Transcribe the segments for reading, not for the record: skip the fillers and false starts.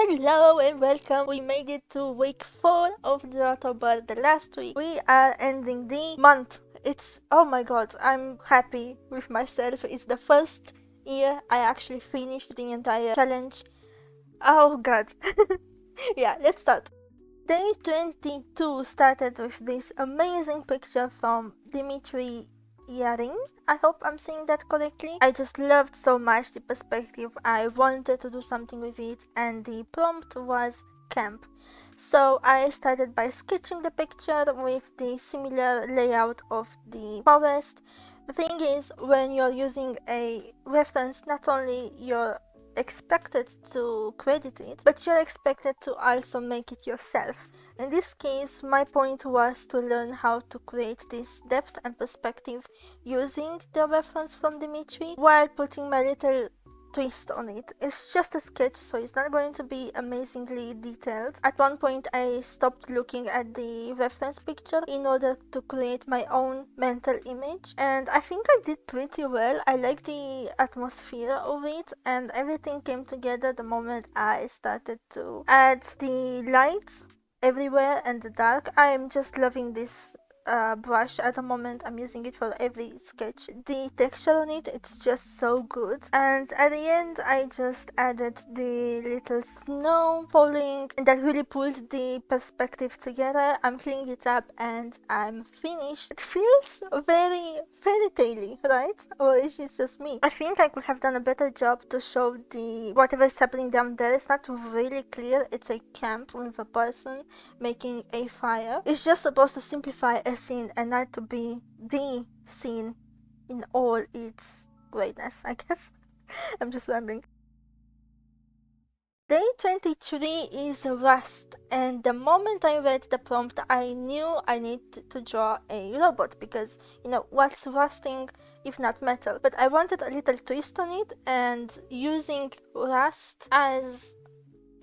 Hello and welcome. We made it to week 4 of Drawtober, the last week. We are ending the month. Oh my god, I'm happy with myself. It's the first year I actually finished the entire challenge. Oh god. Yeah, let's start. Day 22 started with this amazing picture from Dimitri Yarin. I hope I'm saying that correctly. I just loved so much the perspective. I wanted to do something with it, and the prompt was camp. So I started by sketching the picture with the similar layout of the forest. The thing is, when you're using a reference, not only you're expected to credit it, but you're expected to also make it yourself. In this case, my point was to learn how to create this depth and perspective using the reference from Dimitri while putting my little twist on it. It's just a sketch, so it's not going to be amazingly detailed. At one point I stopped looking at the reference picture in order to create my own mental image, and I think I did pretty well. I like the atmosphere of it, and everything came together the moment I started to add the lights everywhere and the dark. I am just loving this brush at the moment. I'm using it for every sketch. The texture on it, it's just so good. And at the end I just added the little snow falling, and that really pulled the perspective together. I'm cleaning it up and I'm finished. It feels very fairy tale-y, right? Or is it just me? I think I could have done a better job to show the whatever is happening down there. It's not really clear. It's a camp with a person making a fire. It's just supposed to simplify a scene and not to be the scene in all its greatness, I guess. I'm just rambling. Day 23 is rust, and the moment I read the prompt I knew I need to draw a robot, because you know what's rusting if not metal. But I wanted a little twist on it, and using rust as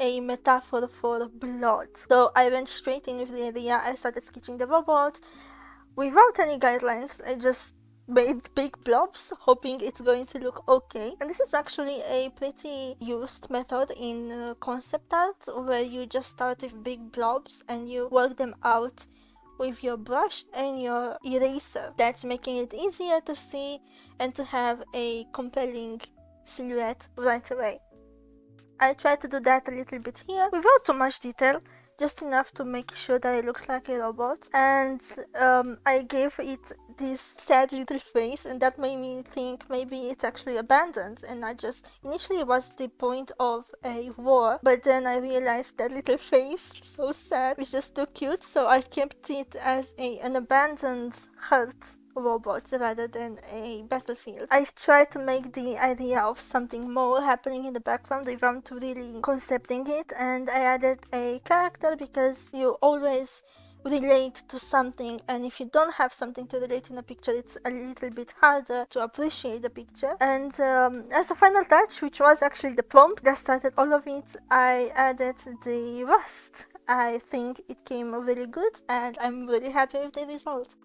a metaphor for blood. So I went straight in with the idea. I started sketching the robot without any guidelines. I just made big blobs, hoping it's going to look okay. And this is actually a pretty used method in concept art, where you just start with big blobs and you work them out with your brush and your eraser. That's making it easier to see and to have a compelling silhouette right away. I tried to do that a little bit here without too much detail, just enough to make sure that it looks like a robot. And I gave it this sad little face, and that made me think maybe it's actually abandoned and not just... Initially it was the point of a war, but then I realized that little face, so sad, is just too cute, so I kept it as an abandoned hurt robot rather than a battlefield. I tried to make the idea of something more happening in the background without really concepting it, and I added a character because you always relate to something, and if you don't have something to relate in a picture, it's a little bit harder to appreciate the picture. And as a final touch, which was actually the prompt that started all of it, I added the rust. I think it came really good and I'm really happy with the result.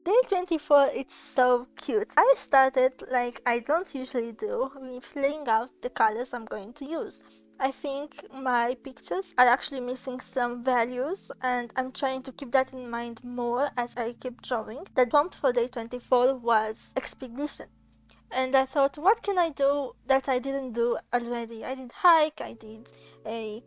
Day 24, it's so cute. I started like I don't usually do, with laying out the colors I'm going to use. I think my pictures are actually missing some values, and I'm trying to keep that in mind more as I keep drawing. The prompt for day 24 was expedition. And I thought, what can I do that I didn't do already? I did hike, I did a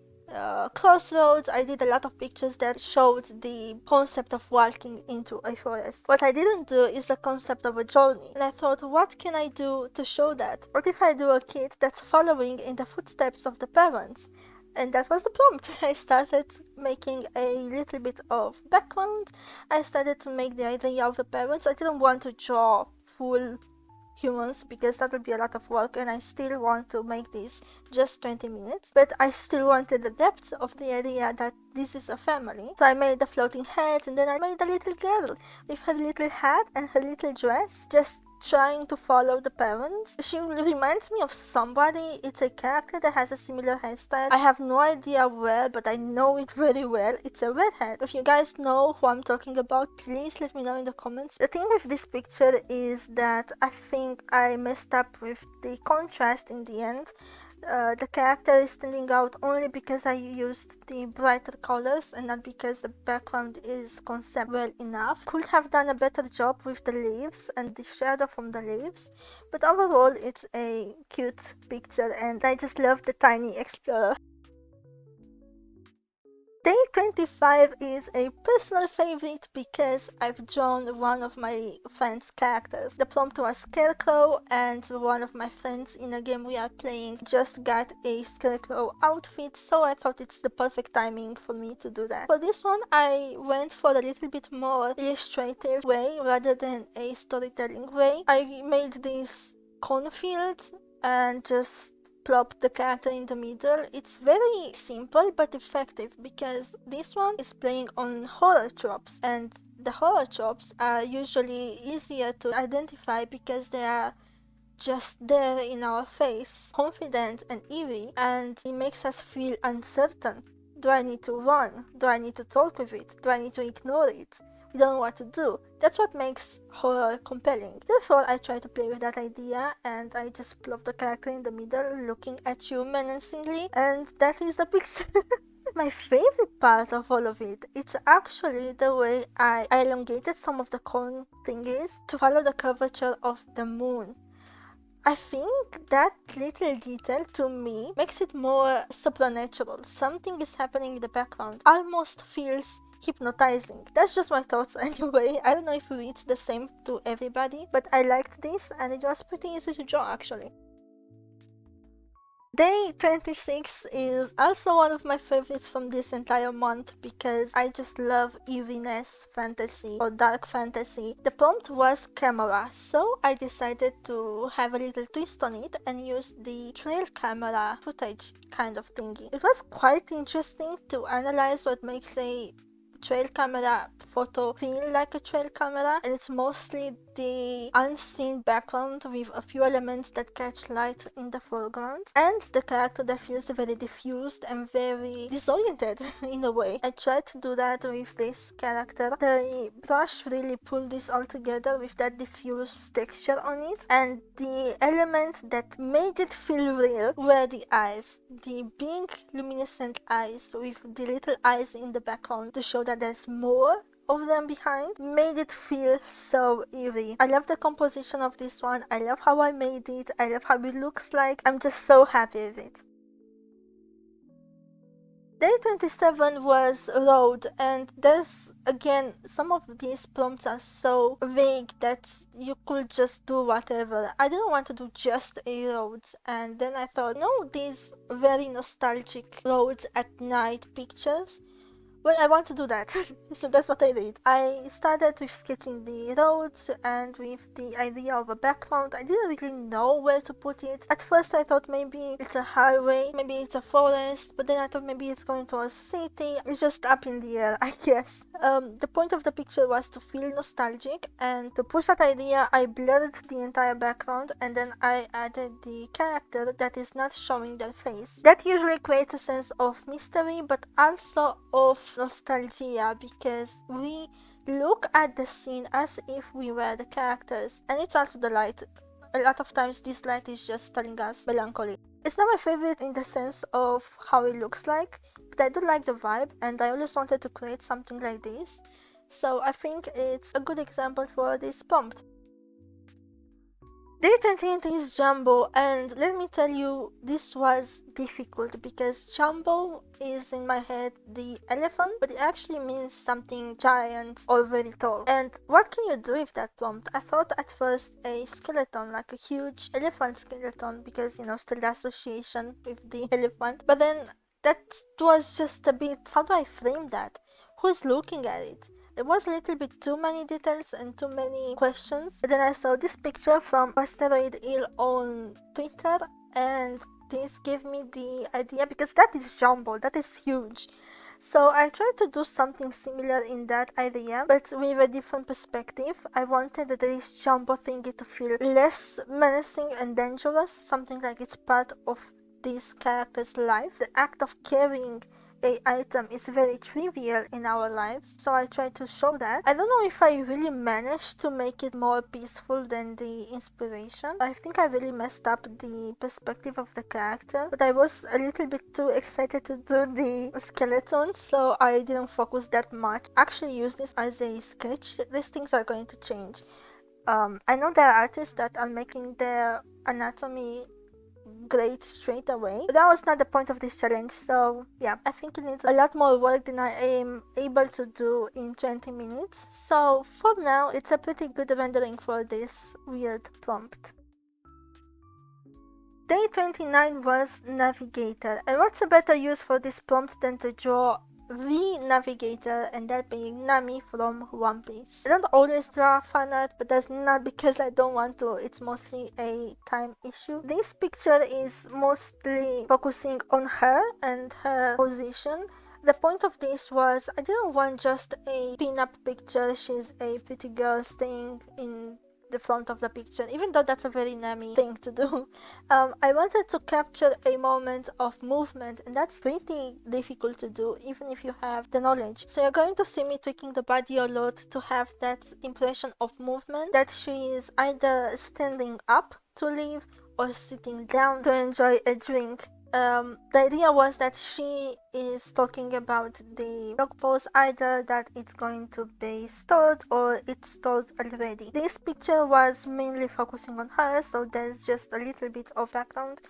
crossroads, I did a lot of pictures that showed the concept of walking into a forest. What I didn't do is the concept of a journey, and I thought, what can I do to show that? What if I do a kid that's following in the footsteps of the parents? And that was the prompt. I started making a little bit of background. I started to make the idea of the parents. I didn't want to draw full humans because that would be a lot of work, and I still want to make this just 20 minutes, but I still wanted the depth of the idea that this is a family. So I made the floating heads, and then I made a little girl with her little hat and her little dress, just trying to follow the parents. She reminds me of somebody. It's a character that has a similar hairstyle. I have no idea where, but I know it very well. It's a redhead. If you guys know who I'm talking about, please let me know in the comments. The thing with this picture is that I think I messed up with the contrast in the end. The character is standing out only because I used the brighter colors and not because the background is conceptual enough. Could have done a better job with the leaves and the shadow from the leaves, but overall it's a cute picture and I just love the tiny explorer. Day 25 is a personal favorite because I've drawn one of my friend's characters. The prompt was Scarecrow, and one of my friends in a game we are playing just got a Scarecrow outfit, so I thought it's the perfect timing for me to do that. For this one, I went for a little bit more illustrative way rather than a storytelling way. I made these cornfields and just plop the character in the middle. It's very simple but effective because this one is playing on horror tropes, and the horror tropes are usually easier to identify because they are just there in our face, confident and eerie, and it makes us feel uncertain. Do I need to run? Do I need to talk with it? Do I need to ignore it? We don't know what to do. That's what makes horror compelling. Therefore, I try to play with that idea and I just plop the character in the middle looking at you menacingly, and that is the picture. My favorite part of all of it, it's actually the way I elongated some of the corn thingies to follow the curvature of the moon. I think that little detail to me makes it more supernatural. Something is happening in the background. Almost feels hypnotizing. That's just my thoughts anyway. I don't know if it's the same to everybody, but I liked this and it was pretty easy to draw actually. Day 26 is also one of my favorites from this entire month because I just love eeriness fantasy or dark fantasy. The prompt was camera, so I decided to have a little twist on it and use the trail camera footage kind of thingy. It was quite interesting to analyze what makes a trail camera photo feel like a trail camera, and it's mostly the unseen background with a few elements that catch light in the foreground and the character that feels very diffused and very disoriented in a way. I tried to do that with this character. The brush really pulled this all together with that diffuse texture on it, and the element that made it feel real were the eyes. The big luminescent eyes with the little eyes in the background to show that there's more of them behind made it feel so eerie. I love the composition of this one. I love how I made it. I love how it looks like. I'm just so happy with it. Day 27 was road, and there's again some of these prompts are so vague that you could just do whatever. I didn't want to do just a road, and then I thought, no, these very nostalgic roads at night pictures. Well, I want to do that, so that's what I did. I started with sketching the roads and with the idea of a background. I didn't really know where to put it. At first I thought maybe it's a highway, maybe it's a forest, but then I thought maybe it's going to a city. It's just up in the air, I guess. The point of the picture was to feel nostalgic, and to push that idea I blurred the entire background and then I added the character that is not showing their face. That usually creates a sense of mystery, but also of nostalgia because we look at the scene as if we were the characters, and it's also the light. A lot of times this light is just telling us melancholy. It's not my favorite in the sense of how it looks like, but I do like the vibe and I always wanted to create something like this, so I think it's a good example for this prompt. Day 28 is Jumbo, and let me tell you, this was difficult because Jumbo is in my head the elephant, but it actually means something giant or very tall. And what can you do with that prompt? I thought at first a skeleton, like a huge elephant skeleton, because still the association with the elephant, but then that was just a bit, how do I frame that? Who's looking at it? There was a little bit too many details and too many questions. But then I saw this picture from Asteroid Hill on Twitter, and this gave me the idea because that is Jumbo, that is huge. So I tried to do something similar in that idea, but with a different perspective. I wanted this Jumbo thingy to feel less menacing and dangerous, something like it's part of this character's life. The act of carrying a item is very trivial in our lives, so I try to show that. I don't know if I really managed to make it more peaceful than the inspiration. I think I really messed up the perspective of the character, but I was a little bit too excited to do the skeleton, so I didn't focus that much. Actually use this as a sketch. These things are going to change. I know there are artists that are making their anatomy great straight away, but that was not the point of this challenge. So yeah, I think it needs a lot more work than I am able to do in 20 minutes. So for now, it's a pretty good rendering for this weird prompt. Day 29 was Navigator, and what's a better use for this prompt than to draw the Navigator, and that being Nami from One Piece. I don't always draw fan art, but that's not because I don't want to, it's mostly a time issue. This picture is mostly focusing on her and her position. The point of this was I didn't want just a pin-up picture. She's a pretty girl staying in the front of the picture, even though that's a very Nami thing to do. I wanted to capture a moment of movement, and that's pretty difficult to do even if you have the knowledge. So you're going to see me tweaking the body a lot to have that impression of movement, that she is either standing up to leave or sitting down to enjoy a drink. The idea was that she is talking about the blog post, either that it's going to be stored or it's stored already. This picture was mainly focusing on her, so there's just a little bit of background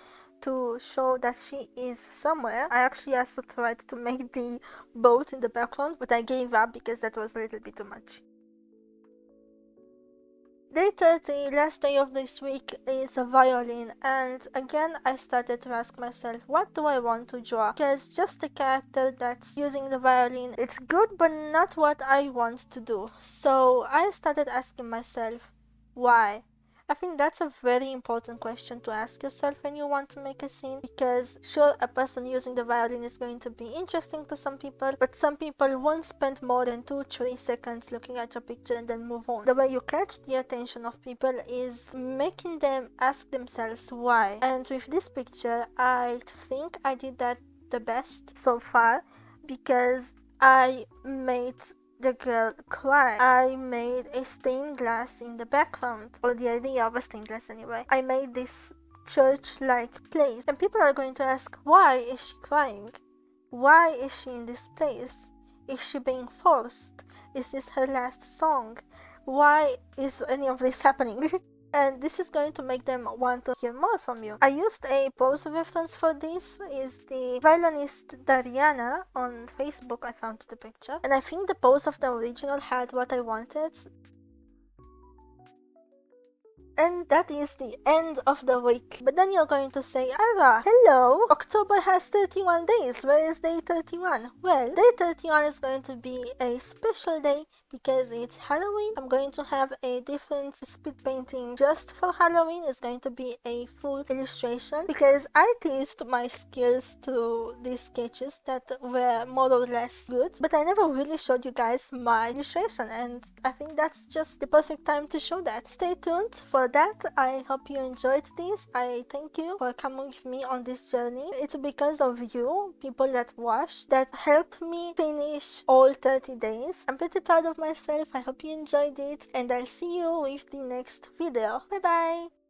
to show that she is somewhere. I actually also tried to make the boat in the background, but I gave up because that was a little bit too much. Day 30, last day of this week, is a violin, and again I started to ask myself, what do I want to draw? Because just a character that's using the violin, it's good but not what I want to do. So I started asking myself, why? I think that's a very important question to ask yourself when you want to make a scene, because sure, a person using the violin is going to be interesting to some people, but some people won't spend more than 2-3 seconds looking at your picture and then move on. The way you catch the attention of people is making them ask themselves why. And with this picture, I think I did that the best so far, because I made the girl cry. I made a stained glass in the background, or the idea of a stained glass anyway. I made this church-like place, and people are going to ask, why is she crying? Why is she in this place? Is she being forced? Is this her last song? Why is any of this happening? And this is going to make them want to hear more from you. I used a pose reference for this, is the violinist Dariana on Facebook. I found the picture, and I think the pose of the original had what I wanted. And that is the end of the week. But then you're going to say, Ara, hello! October has 31 days. Where is day 31? Well, day 31 is going to be a special day because it's Halloween. I'm going to have a different speed painting just for Halloween. It's going to be a full illustration because I teased my skills through these sketches that were more or less good, but I never really showed you guys my illustration, and I think that's just the perfect time to show that. Stay tuned for that. I hope you enjoyed this. I thank you for coming with me on this journey. It's because of you, people that watched, that helped me finish all 30 days. I'm pretty proud of myself. I hope you enjoyed it, and I'll see you with the next video. Bye bye!